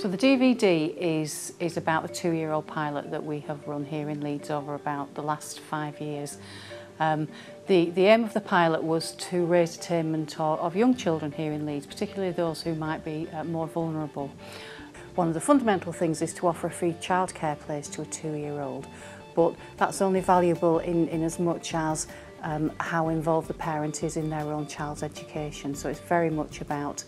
So the DVD is about the 2-year-old pilot that we have run here in Leeds over about the last 5 years. The aim of the pilot was to raise attainment of young children here in Leeds, particularly those who might be more vulnerable. One of the fundamental things is to offer a free childcare place to a 2-year-old, but that's only valuable in as much as how involved the parent is in their own child's education. So it's very much about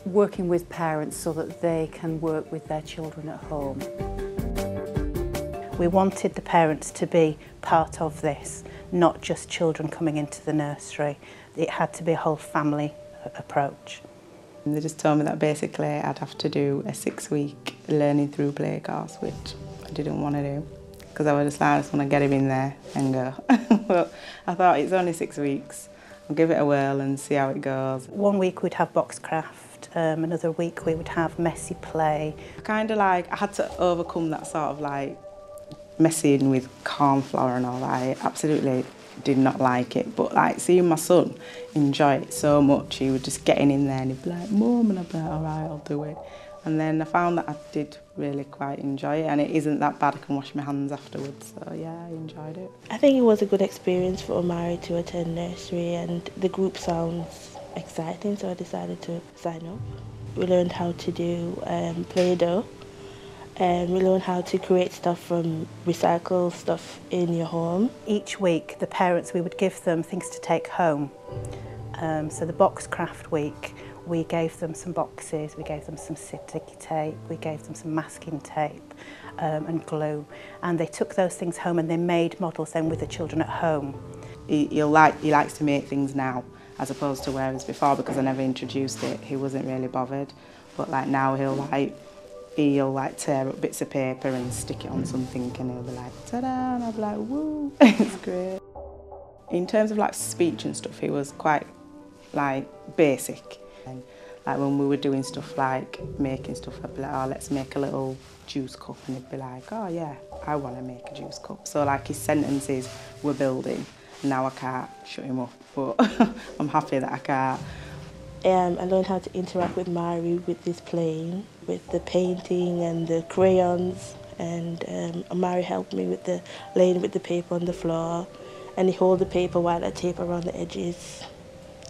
working with parents so that they can work with their children at home. We wanted the parents to be part of this, not just children coming into the nursery. It had to be a whole family approach. They just told me that basically I'd have to do a 6-week learning through play course, which I didn't want to do because I was just like, I just want to get him in there and go. But I thought it's only 6 weeks, I'll give it a whirl and see how it goes. 1 week we'd have box craft, another week we would have messy play. Kind of like I had to overcome that sort of like messing with corn flour and all that. I absolutely did not like it, but like seeing my son enjoy it so much, he was just getting in there and he'd be like, Mum, and I'd be like, all right, I'll do it. And then I found that I did really quite enjoy it, and it isn't that bad. I can wash my hands afterwards, so yeah, I enjoyed it. I think it was a good experience for Omari to attend nursery, and the group sounds exciting, so I decided to sign up. We learned how to do Play-Doh, and we learned how to create stuff from recycled stuff in your home. Each week, the parents, we would give them things to take home. So the box craft week, we gave them some boxes, we gave them some sticky tape, we gave them some masking tape and glue. And they took those things home and they made models then with the children at home. He likes to make things now, as opposed to whereas before, because I never introduced it, he wasn't really bothered. But like now he'll like tear up bits of paper and stick it on something and he'll be like, ta-da, and I'll be like, woo, it's great. In terms of like speech and stuff, he was quite like basic. And like when we were doing stuff like making stuff, I'd be like, oh, let's make a little juice cup, and he'd be like, oh yeah, I want to make a juice cup. So like his sentences were building. Now I can't shut him up, but I'm happy that I can't. I learned how to interact with Mari with this playing, with the painting and the crayons, and Mari helped me with the laying with the paper on the floor, and he held the paper while I tape around the edges.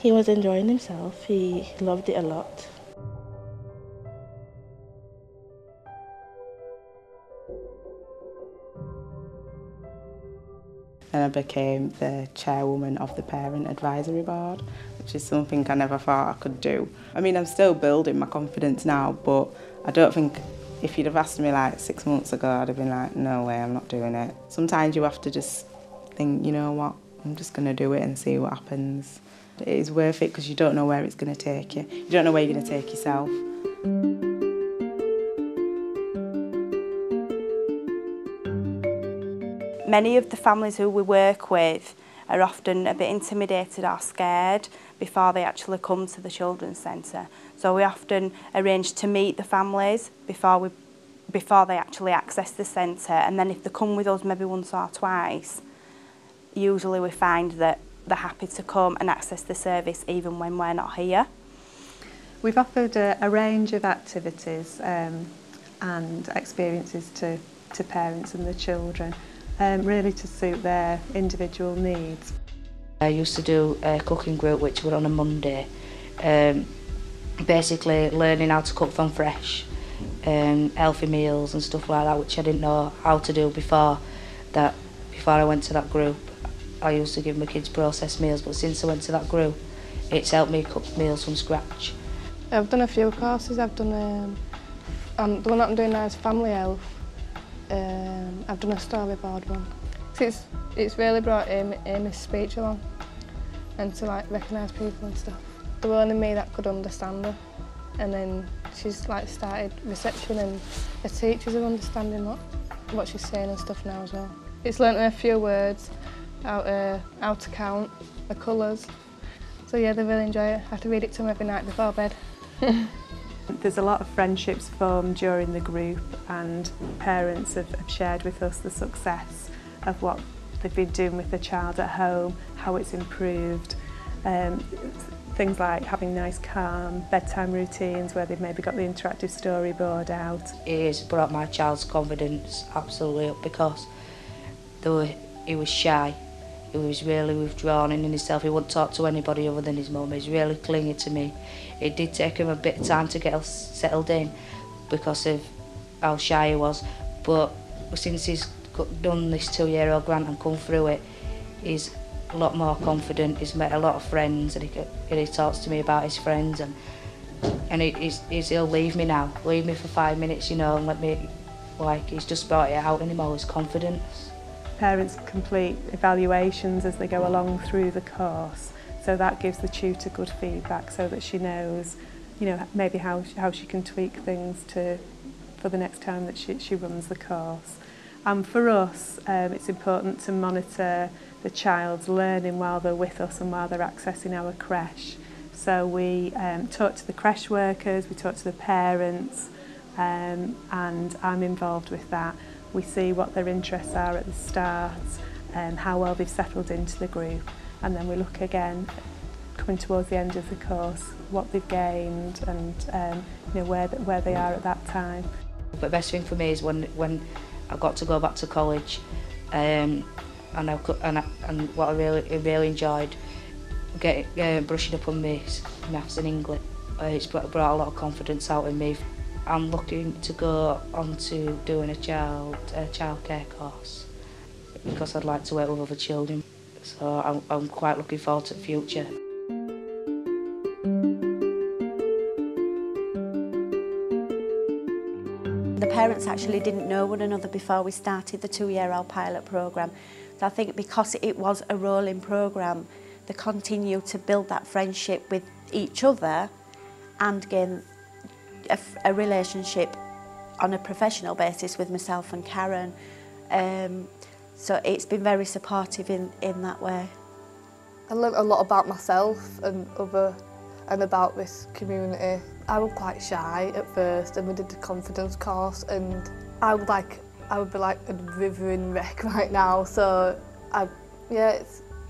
He was enjoying himself, he loved it a lot. And I became the chairwoman of the Parent Advisory Board, which is something I never thought I could do. I mean, I'm still building my confidence now, but I don't think if you'd have asked me like 6 months ago, I'd have been like, no way, I'm not doing it. Sometimes you have to just think, you know what, I'm just going to do it and see what happens. It is worth it because you don't know where it's going to take you. You don't know where you're going to take yourself. Many of the families who we work with are often a bit intimidated or scared before they actually come to the children's centre. So we often arrange to meet the families before they actually access the centre, and then if they come with us maybe once or twice, usually we find that they're happy to come and access the service even when we're not here. We've offered a range of activities and experiences to parents and the children, really to suit their individual needs. I used to do a cooking group which were on a Monday, basically learning how to cook from fresh, healthy meals and stuff like that, which I didn't know how to do before I went to that group. I used to give my kids processed meals, but since I went to that group, it's helped me cook meals from scratch. I've done a few courses. I've done the one that I'm doing now is family health. I've done a storyboard one. It's really brought Amy's speech along, and to like recognise people and stuff. There was only me that could understand her, and then she's like started reception, and her teachers are understanding what she's saying and stuff now as well. It's learnt her a few words, how to count, the colours. So yeah, they really enjoy it. I have to read it to them every night before bed. There's a lot of friendships formed during the group, and parents have shared with us the success of what they've been doing with the child at home, how it's improved. things like having nice calm bedtime routines where they've maybe got the interactive storyboard out. It has brought my child's confidence absolutely up, because though he was shy, he was really withdrawn in himself. He wouldn't talk to anybody other than his mum. He's really clingy to me. It did take him a bit of time to get us settled in because of how shy he was, but since he's done this 2-year-old grant and come through it, he's a lot more confident. He's met a lot of friends, and he talks to me about his friends, and he'll leave me now, leave me for 5 minutes, you know, and let me, like, he's just brought it out in him, all his confidence. Parents complete evaluations as they go along through the course, so that gives the tutor good feedback so that she knows, you know, maybe how she can tweak things for the next time that she runs the course. And for us, it's important to monitor the child's learning while they're with us and while they're accessing our creche. So we talk to the creche workers, we talk to the parents, and I'm involved with that. We see what their interests are at the start, how well they've settled into the group, and then we look again, coming towards the end of the course, what they've gained and you know, where they are at that time. The best thing for me is when I got to go back to college, and what I really enjoyed, brushing up on my maths and English. It's brought a lot of confidence out in me. I'm looking to go on to doing a childcare course because I'd like to work with other children. So I'm quite looking forward to the future. The parents actually didn't know one another before we started the 2-year-old pilot programme. So I think because it was a rolling programme, they continued to build that friendship with each other and gain a relationship on a professional basis with myself and Karen. So it's been very supportive in that way. I learnt a lot about myself and about this community. I was quite shy at first, and we did the confidence course, and I would be like a rivering wreck right now. So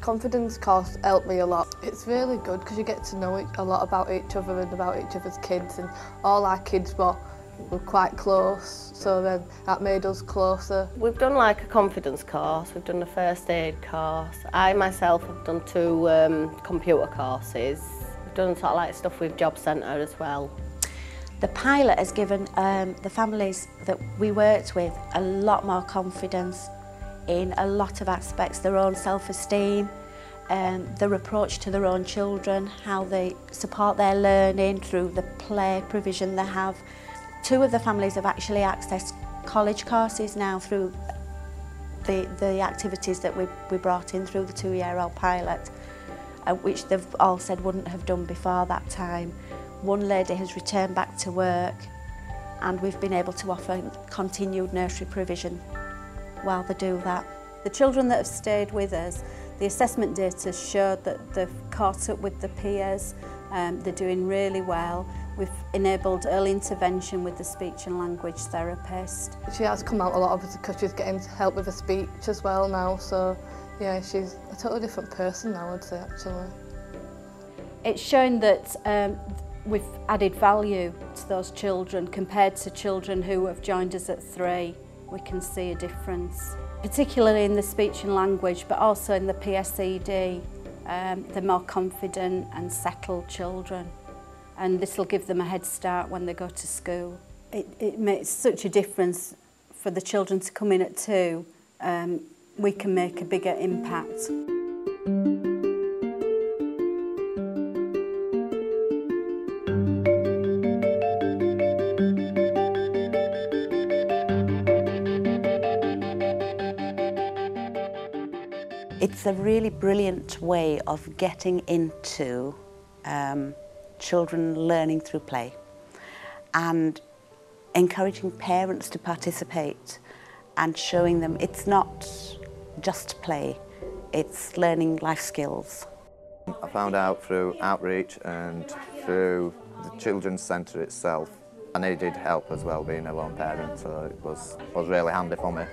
confidence course helped me a lot. It's really good because you get to know a lot about each other and about each other's kids, and all our kids were quite close, so then that made us closer. We've done like a confidence course, we've done a first aid course. I myself have done 2 computer courses. We've done sort of like stuff with Job Centre as well. The pilot has given the families that we worked with a lot more confidence in a lot of aspects, their own self-esteem, their approach to their own children, how they support their learning through the play provision they have. 2 of the families have actually accessed college courses now through the activities that we brought in through the 2-year-old pilot, which they've all said wouldn't have done before that time. One lady has returned back to work, and we've been able to offer continued nursery provision while they do that. The children that have stayed with us, the assessment data showed that they've caught up with the peers, they're doing really well. We've enabled early intervention with the speech and language therapist. She has come out a lot obviously because she's getting help with her speech as well now, so yeah, she's a totally different person now, I'd say, actually. It's shown that we've added value to those children compared to children who have joined us at 3. We can see a difference, particularly in the speech and language, but also in the PSED. They're more confident and settled children, and this will give them a head start when they go to school. It makes such a difference for the children to come in at 2. We can make a bigger impact. It's a really brilliant way of getting into children learning through play and encouraging parents to participate and showing them it's not just play, it's learning life skills. I found out through outreach and through the children's centre itself. I needed help as well, being a lone parent, so it was really handy for me.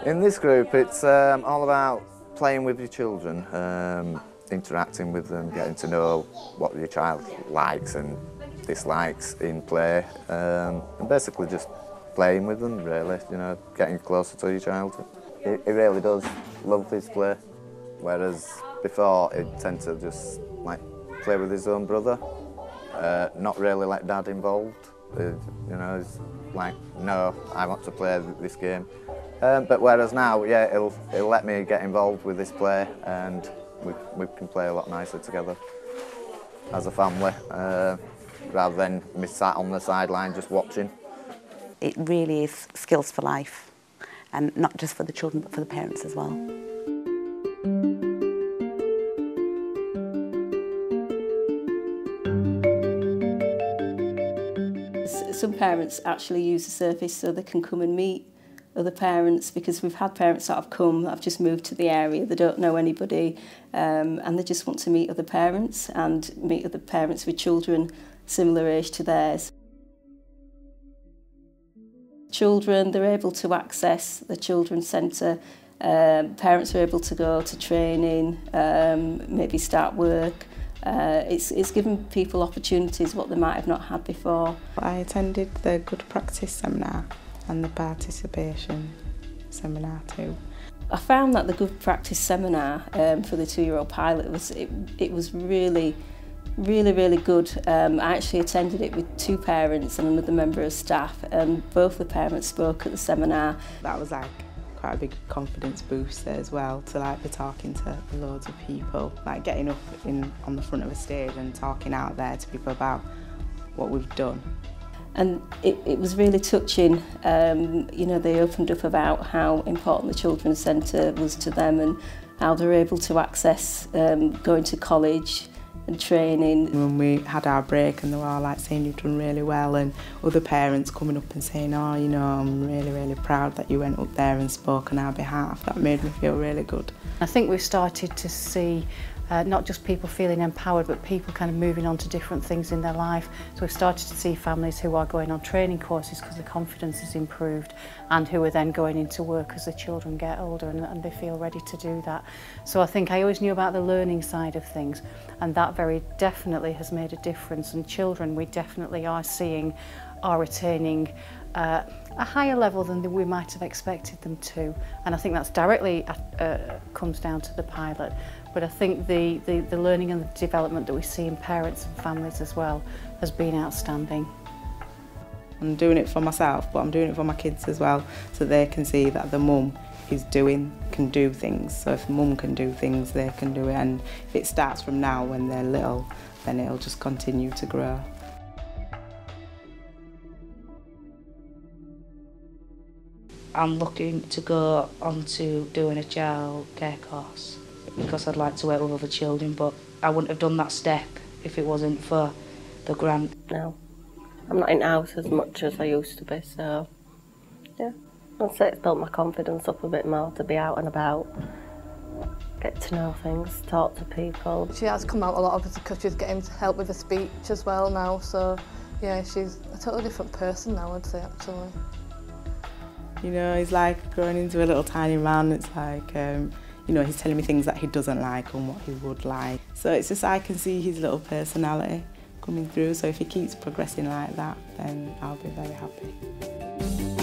In this group, it's all about playing with your children, interacting with them, getting to know what your child likes and dislikes in play, and basically just playing with them, really, you know, getting closer to your child. He really does love his play, whereas before he'd tend to just like play with his own brother, not really let Dad involved. You know, he's like, no, I want to play this game. But whereas now, yeah, he'll let me get involved with this play, and we can play a lot nicer together as a family, rather than me sat on the sideline just watching. It really is skills for life, and not just for the children but for the parents as well. Some parents actually use the service so they can come and meet other parents, because we've had parents that have come, that have just moved to the area, they don't know anybody, and they just want to meet other parents and meet other parents with children similar age to theirs. Children, they're able to access the children's centre, parents are able to go to training, maybe start work. It's given people opportunities what they might have not had before. I attended the Good Practice seminar and the participation seminar too. I found that the Good Practice seminar for the 2-year-old pilot was really good. I actually attended it with 2 parents and another member of staff, and both the parents spoke at the seminar. That was like quite a big confidence booster as well, to like be talking to loads of people, like getting up on the front of a stage and talking out there to people about what we've done. And it was really touching. You know, they opened up about how important the Children's Centre was to them and how they were able to access going to college and training. When we had our break and they were all like saying you've done really well, and other parents coming up and saying, oh, you know, I'm really proud that you went up there and spoke on our behalf. That made me feel really good. I think we've started to see not just people feeling empowered, but people kind of moving on to different things in their life. So we've started to see families who are going on training courses because their confidence has improved, and who are then going into work as the children get older and they feel ready to do that. So I think I always knew about the learning side of things, and that very definitely has made a difference. And children, we definitely are seeing, are retaining a higher level than we might have expected them to. And I think that's directly comes down to the pilot. But I think the learning and the development that we see in parents and families as well has been outstanding. I'm doing it for myself, but I'm doing it for my kids as well, so they can see that the mum can do things. So if mum can do things, they can do it. And if it starts from now when they're little, then it'll just continue to grow. I'm looking to go on to doing a child care course, because I'd like to work with other children, but I wouldn't have done that step if it wasn't for the grant. No, I'm not in house as much as I used to be, so yeah, I'd say it's built my confidence up a bit more to be out and about, get to know things, talk to people. She has come out a lot, obviously, because she's getting help with the speech as well now, so yeah, she's a totally different person now, I'd say, actually. You know, he's like growing into a little tiny man. It's like, you know, he's telling me things that he doesn't like and what he would like. So it's just, I can see his little personality coming through. So if he keeps progressing like that, then I'll be very happy.